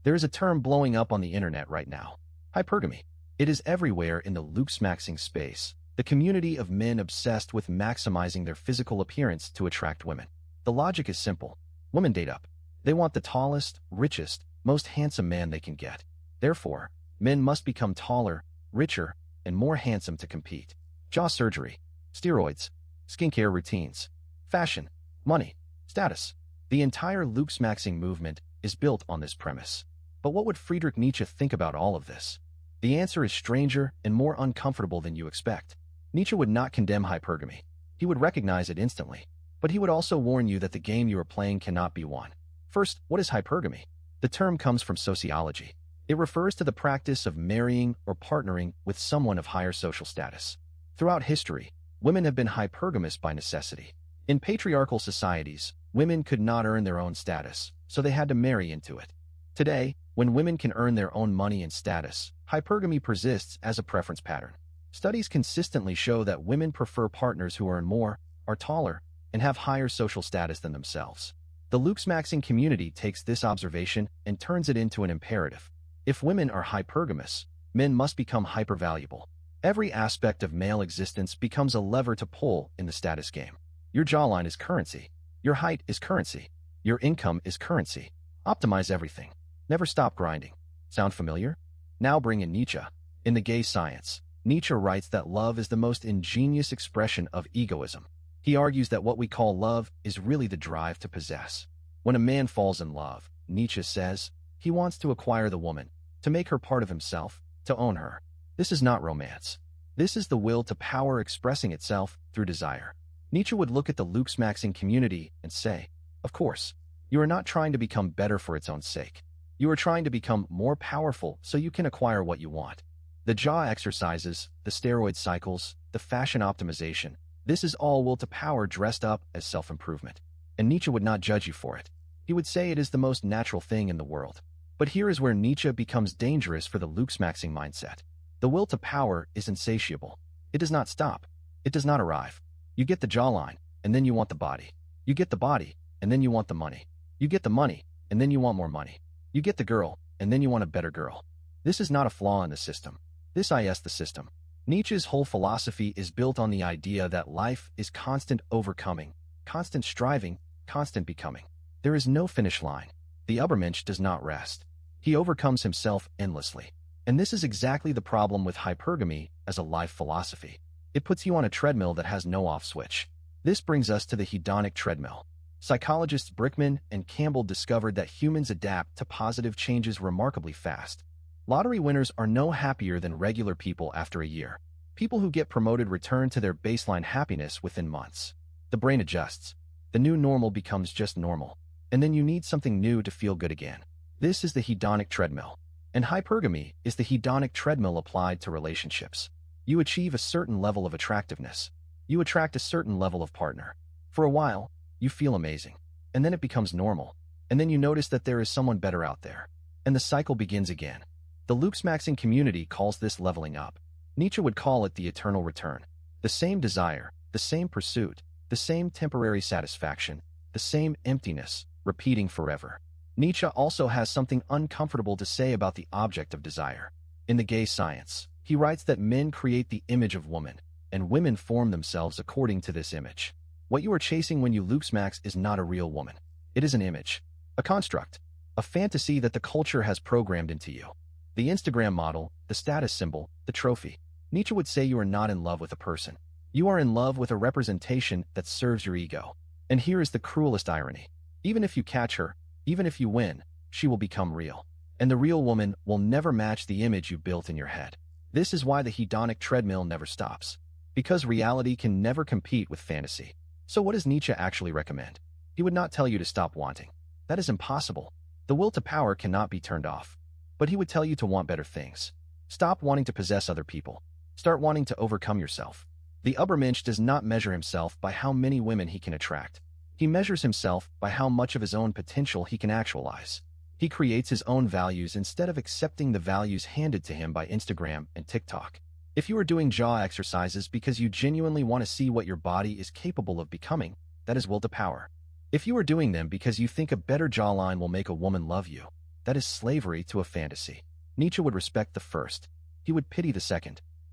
There is a term blowing up on the internet right now: hypergamy. It is everywhere in the Looksmaxxing space, the community of men obsessed with maximizing their physical appearance to attract women. The logic is simple. Women date up. They want the tallest, richest, most handsome man they can get. Therefore, men must become taller, richer, and more handsome to compete. Jaw surgery, steroids, skincare routines, fashion, money, status. The entire Looksmaxxing movement is built on this premise. But what would Friedrich Nietzsche think about all of this? The answer is stranger and more uncomfortable than you expect. Nietzsche would not condemn hypergamy. He would recognize it instantly. But he would also warn you that the game you are playing cannot be won. First, what is hypergamy? The term comes from sociology. It refers to the practice of marrying or partnering with someone of higher social status. Throughout history, women have been hypergamous by necessity. In patriarchal societies, women could not earn their own status, so they had to marry into it. Today, when women can earn their own money and status, hypergamy persists as a preference pattern. Studies consistently show that women prefer partners who earn more, are taller, and have higher social status than themselves. The Looksmaxxing community takes this observation and turns it into an imperative. If women are hypergamous, men must become hypervaluable. Every aspect of male existence becomes a lever to pull in the status game. Your jawline is currency. Your height is currency. Your income is currency. Optimize everything. Never stop grinding. Sound familiar? Now bring in Nietzsche. In The Gay Science, Nietzsche writes that love is the most ingenious expression of egoism. He argues that what we call love is really the drive to possess. When a man falls in love, Nietzsche says, he wants to acquire the woman, to make her part of himself, to own her. This is not romance. This is the will to power expressing itself through desire. Nietzsche would look at the Looksmaxxing community and say, of course, you are not trying to become better for its own sake. You are trying to become more powerful so you can acquire what you want. The jaw exercises, the steroid cycles, the fashion optimization, this is all will to power dressed up as self-improvement. And Nietzsche would not judge you for it. He would say it is the most natural thing in the world. But here is where Nietzsche becomes dangerous for the Looksmaxxing mindset. The will to power is insatiable. It does not stop. It does not arrive. You get the jawline, and then you want the body. You get the body, and then you want the money. You get the money, and then you want more money. You get the girl, and then you want a better girl. This is not a flaw in the system. This is the system. Nietzsche's whole philosophy is built on the idea that life is constant overcoming, constant striving, constant becoming. There is no finish line. The Übermensch does not rest. He overcomes himself endlessly. And this is exactly the problem with hypergamy as a life philosophy. It puts you on a treadmill that has no off switch. This brings us to the hedonic treadmill. Psychologists Brickman and Campbell discovered that humans adapt to positive changes remarkably fast. Lottery winners are no happier than regular people after a year. People who get promoted return to their baseline happiness within months. The brain adjusts. The new normal becomes just normal. And then you need something new to feel good again. This is the hedonic treadmill. And hypergamy is the hedonic treadmill applied to relationships. You achieve a certain level of attractiveness. You attract a certain level of partner. For a while, you feel amazing. And then it becomes normal. And then you notice that there is someone better out there. And the cycle begins again. The Looksmaxxing community calls this leveling up. Nietzsche would call it the eternal return. The same desire, the same pursuit, the same temporary satisfaction, the same emptiness, repeating forever. Nietzsche also has something uncomfortable to say about the object of desire. In The Gay Science, he writes that men create the image of woman, and women form themselves according to this image. What you are chasing when you Looksmaxx is not a real woman. It is an image, a construct, a fantasy that the culture has programmed into you. The Instagram model, the status symbol, the trophy. Nietzsche would say you are not in love with a person. You are in love with a representation that serves your ego. And here is the cruelest irony. Even if you catch her, even if you win, she will become real. And the real woman will never match the image you built in your head. This is why the hedonic treadmill never stops. Because reality can never compete with fantasy. So what does Nietzsche actually recommend? He would not tell you to stop wanting. That is impossible. The will to power cannot be turned off. But he would tell you to want better things. Stop wanting to possess other people. Start wanting to overcome yourself. The Übermensch does not measure himself by how many women he can attract. He measures himself by how much of his own potential he can actualize. He creates his own values instead of accepting the values handed to him by Instagram and TikTok. If you are doing jaw exercises because you genuinely want to see what your body is capable of becoming, that is will to power. If you are doing them because you think a better jawline will make a woman love you, That is slavery to a fantasy. Nietzsche would respect the first. He would pity the second.